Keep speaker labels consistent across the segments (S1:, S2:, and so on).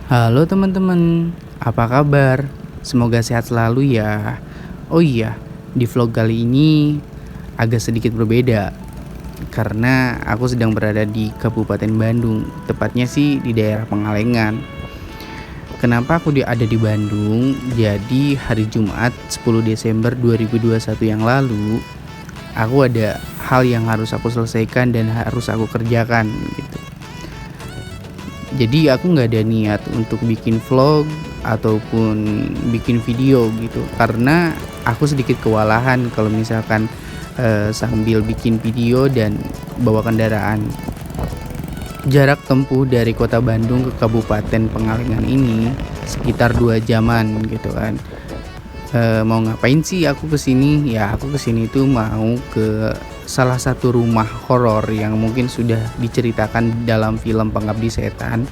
S1: Halo teman-teman, apa kabar? Semoga sehat selalu ya. Oh iya, di vlog kali ini agak sedikit berbeda karena aku sedang berada di Kabupaten Bandung, tepatnya sih di daerah Pengalengan. Kenapa aku ada di Bandung? Jadi hari Jumat 10 Desember 2021 yang lalu, aku ada hal yang harus aku selesaikan dan harus aku kerjakan gitu. Jadi aku nggak ada niat untuk bikin vlog ataupun bikin video gitu, karena aku sedikit kewalahan kalau misalkan sambil bikin video dan bawa kendaraan. Jarak tempuh dari kota Bandung ke Kabupaten Pengalengan ini sekitar 2 jaman gitu kan. Mau ngapain sih aku kesini? Ya aku kesini tuh mau ke salah satu rumah horor yang mungkin sudah diceritakan dalam film Pengabdi Setan.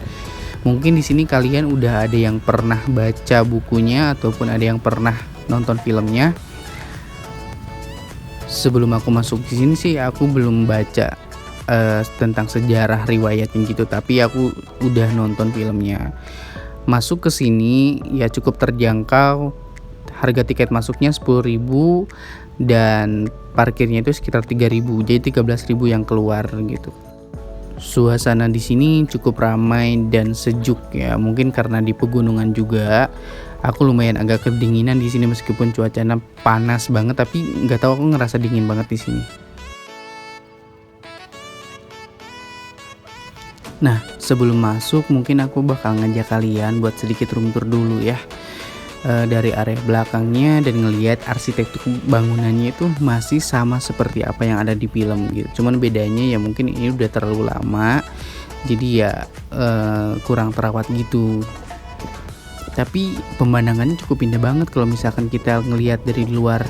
S1: Mungkin di sini kalian udah ada yang pernah baca bukunya ataupun ada yang pernah nonton filmnya. Sebelum aku masuk di sini sih aku belum baca tentang sejarah riwayatnya gitu, tapi aku udah nonton filmnya. Masuk ke sini ya cukup terjangkau. Harga tiket masuknya 10.000 dan parkirnya itu sekitar 3.000. Jadi 13.000 yang keluar gitu. Suasana di sini cukup ramai dan sejuk ya. Mungkin karena di pegunungan juga. Aku lumayan agak kedinginan di sini meskipun cuacanya panas banget, tapi nggak tahu aku ngerasa dingin banget di sini. Nah, sebelum masuk mungkin aku bakal ngajak kalian buat sedikit room tour dulu ya. Dari area belakangnya dan ngelihat arsitektur bangunannya itu masih sama seperti apa yang ada di film gitu. Cuman bedanya ya mungkin ini udah terlalu lama, jadi ya kurang terawat gitu. Tapi pemandangannya cukup indah banget kalau misalkan kita ngelihat dari luar.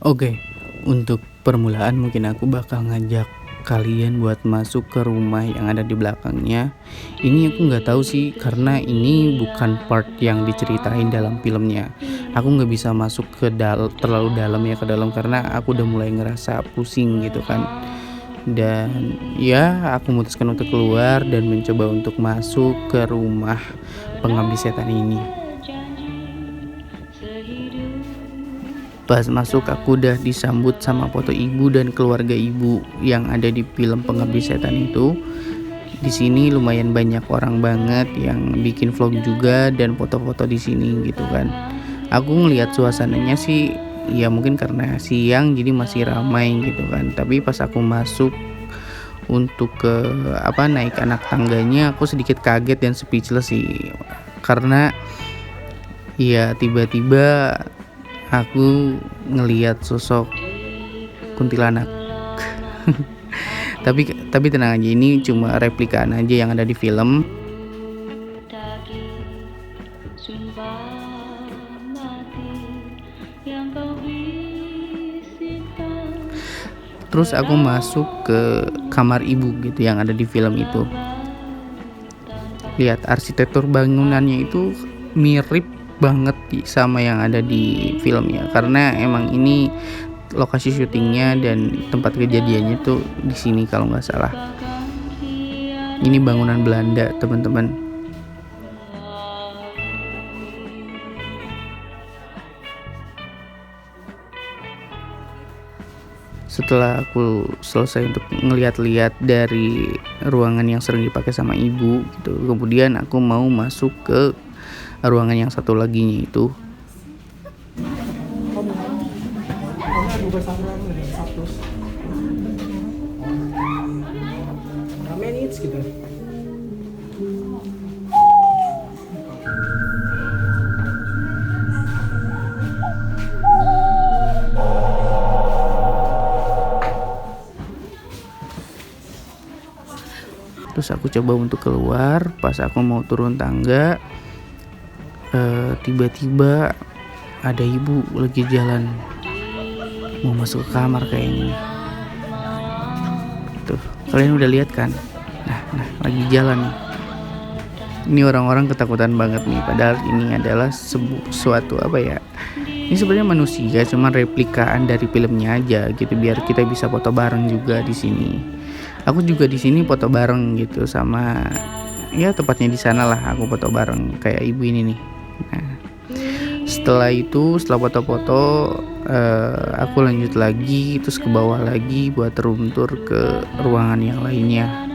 S1: Oke, untuk permulaan mungkin aku bakal ngajak kalian buat masuk ke rumah yang ada di belakangnya. Ini aku nggak tahu sih karena ini bukan part yang diceritain dalam filmnya. Aku nggak bisa masuk ke terlalu dalam ya ke dalam karena aku udah mulai ngerasa pusing gitu kan. Dan ya aku memutuskan untuk keluar dan mencoba untuk masuk ke rumah pengabdi setan ini. Pas masuk aku udah disambut sama foto ibu dan keluarga ibu yang ada di film Pengabdi Setan itu. Di sini lumayan banyak orang banget yang bikin vlog juga dan foto-foto di sini gitu kan. Aku ngelihat suasananya sih ya mungkin karena siang jadi masih ramai gitu kan. Tapi pas aku masuk untuk ke naik anak tangganya aku sedikit kaget dan speechless sih. Karena ya tiba-tiba aku ngelihat sosok kuntilanak. tapi tenang aja, ini cuma replikaan aja yang ada di film. Terus aku masuk ke kamar ibu gitu yang ada di film itu. Lihat arsitektur bangunannya itu mirip banget sama yang ada di film ya, karena emang ini lokasi syutingnya dan tempat kejadiannya tuh di sini kalau nggak salah. Ini bangunan Belanda teman-teman. Setelah aku selesai untuk ngeliat-liat dari ruangan yang sering dipakai sama ibu gitu, kemudian aku mau masuk ke ruangan yang satu laginya itu. Terus aku coba untuk keluar, pas aku mau turun tangga, tiba-tiba ada ibu lagi jalan mau masuk ke kamar kayaknya. Tuh, kalian udah lihat kan? Nah, lagi jalan nih. Ini orang-orang ketakutan banget nih, padahal ini adalah suatu Ini sebenarnya manusia, cuma replikaan dari filmnya aja gitu, biar kita bisa foto bareng juga di sini. Aku juga di sini foto bareng gitu sama, ya tepatnya di sana lah aku foto bareng kayak ibu ini nih. Nah, setelah foto-foto, aku lanjut lagi terus ke bawah lagi buat room tour ke ruangan yang lainnya.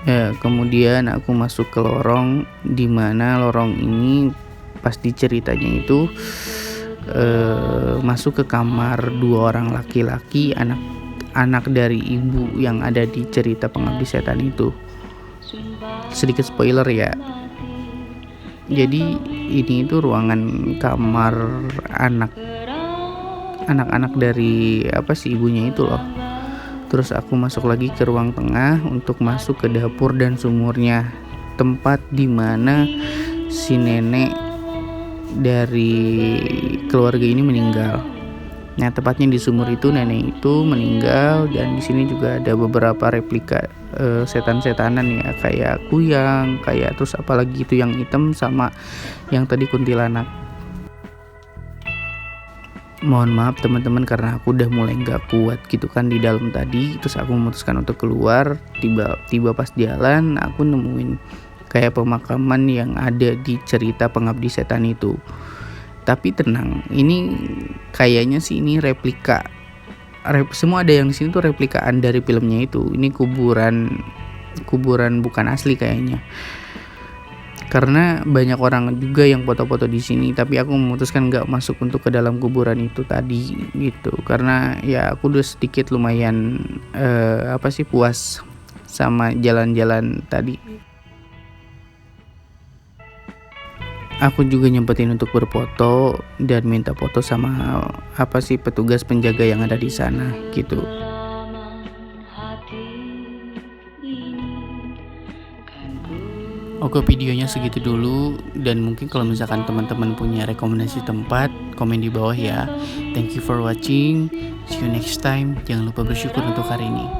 S1: Ya, kemudian aku masuk ke lorong, di mana lorong ini pas diceritanya itu masuk ke kamar dua orang laki-laki, anak dari ibu yang ada di cerita Pengabdi Setan itu. Sedikit spoiler ya. Jadi ini itu ruangan kamar anak-anak dari ibunya itu loh. Terus aku masuk lagi ke ruang tengah untuk masuk ke dapur dan sumurnya, tempat dimana si nenek dari keluarga ini meninggal. Nah, tepatnya di sumur itu nenek itu meninggal, dan di sini juga ada beberapa replika setan-setanan ya, kayak kuyang, kayak terus apalagi itu yang hitam sama yang tadi kuntilanak. Mohon maaf teman-teman karena aku udah mulai nggak kuat gitu kan di dalam tadi, terus aku memutuskan untuk keluar. Tiba pas jalan aku nemuin kayak pemakaman yang ada di cerita Pengabdi Setan itu. Tapi tenang, ini kayaknya sih ini replika. Semua ada yang di sini tuh replikaan dari filmnya itu. Ini kuburan bukan asli kayaknya. Karena banyak orang juga yang foto-foto di sini, tapi aku memutuskan nggak masuk untuk ke dalam kuburan itu tadi gitu, karena ya aku udah sedikit lumayan puas sama jalan-jalan tadi. Aku juga nyempetin untuk berfoto dan minta foto sama petugas penjaga yang ada di sana gitu. Oke, videonya segitu dulu, dan mungkin kalau misalkan teman-teman punya rekomendasi tempat, komen di bawah ya. Thank you for watching. See you next time. Jangan lupa bersyukur untuk hari ini.